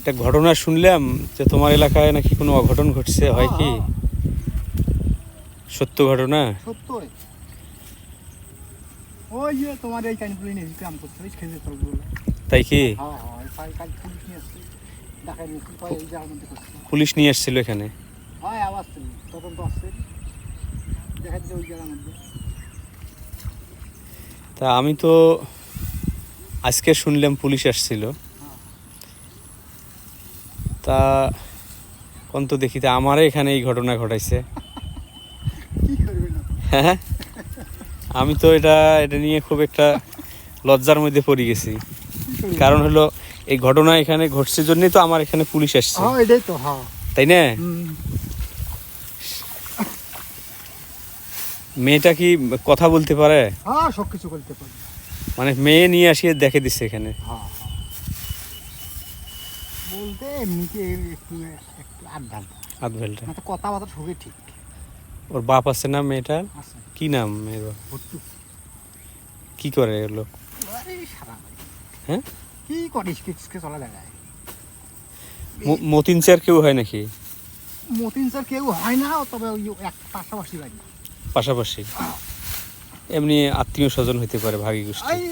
একটা ঘটনা শুনলাম যে তোমার এলাকায় নাকি কোনো অঘটন ঘটছে, হয় কি সত্য ঘটনা? সত্যই ওই যে তোমার এই কাহিনীগুলো নিয়ে কাম করতে হয় খেতে চলবে বলে। তাই কি? হ্যাঁ হ্যাঁ কাল পুলিশ নিয়ে আসছে, ঢাকায় নিয়ে আসছে, এই জায়গার মধ্যে করছে। পুলিশ নিয়ে এসেছিল এখানে? হয় আওয়াজ ছিল, তদন্ত আসছে, দেখা যাচ্ছে ওই জায়গার মধ্যে। তা আমি তো আজকে শুনলাম পুলিশ আসছিল, তা কোন তো দেখি তা আমারে এখানে এই ঘটনা ঘটাইছে। কি করবে না হ্যাঁ, আমি তো এটা নিয়ে খুব একটা লজ্জার মধ্যে পড়ে গেছি। কারণ হলো এই ঘটনা এখানে ঘটছে জন্যই তো আমার এখানে পুলিশ আসছে, হ্যাঁ এটাই তো। হ্যাঁ তাই না? মেয়েটা কি কথা বলতে পারে? হ্যাঁ সব কিছু করতে পারি। মানে মেয়ে নিয়ে আসিয়ে দেখে দিচ্ছে এখানে? হ্যাঁ হ্যাঁ বলতে এমনিতে একটু একটু আধ ঘন্টা তো কথাবার্তা সবই ঠিক ওর বাপ আছে না মেয়েটার? আছে। কি নাম মেয়ের বাপ? ভর্তু কি করে লোক? আরে সারা হ্যাঁ, কি করিস কিসকে চলা লাগায়। মতিন স্যার কেউ হয় নাকি? মতিন স্যার কেউ হয় না, তবে ওই এক পাশাপাশি বাড়ি। পাশাপাশি এমনি আত্মীয় স্বজন হইতে পারে, ভাগী গোষ্ঠী। এই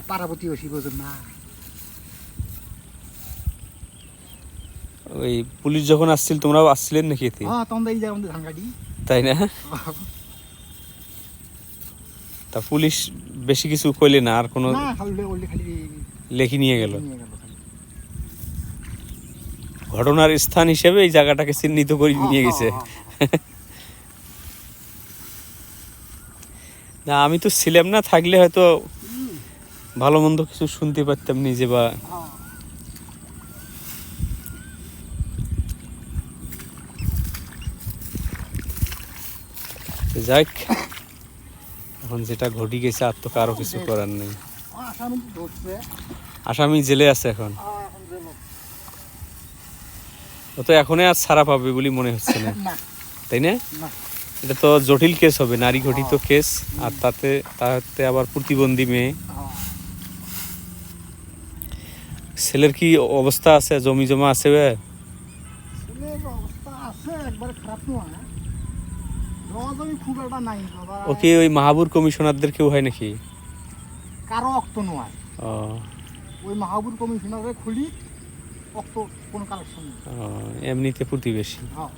পাড়া প্রতিবেশী বোঝেন না। ওই পুলিশ যখন আসছিল তোমরাও আসছিলেন নাকি এতে? হ্যাঁ তখন এই জায়গার মধ্যে ধান গাড়ি। তাই না? তা পুলিশ বেশি কিছু কইলে না? আর কোনো না খালি খালি লেখি নিয়ে গেল? নিয়ে গেল খালি। ঘটনার স্থান হিসেবে এই জায়গাটাকে চিহ্নিত করে নিয়ে গেছে। না আমি তো ছিলাম না, থাকলে হয়তো ভালো মন্দ কিছু শুনতে পারতাম নিজে বা। যাক, এখন যেটা ঘটি গেছে আর তো কারো কিছু করার নেই। আসামি ধরছে, আসামি জেলে আছে এখন। এখন জেলে। ও তো এখনই আর ছাড়া পাবে বলে মনে হচ্ছে না, না তাই না? না এটা তো জটিল কেস হবে, নারী ঘটিত কেস, আর তাতে আবার প্রতিবন্ধী মেয়ে। ছেলের কি অবস্থা আছে? জমি জমা আছে? ছেলের অবস্থা আছে, একবারে খারাপ নয়, জমি খুব একটা নাই বাবা। ও কি ওই মাহাবুর কমিশনারদের কেউ হয় নাকি? কারো অক্ত নয়, ও ওই মাহাবুর কমিশনারে খুলি অক্ত কোনো কালেকশন নেই। এমনিতে প্রতিবেশী। হ্যাঁ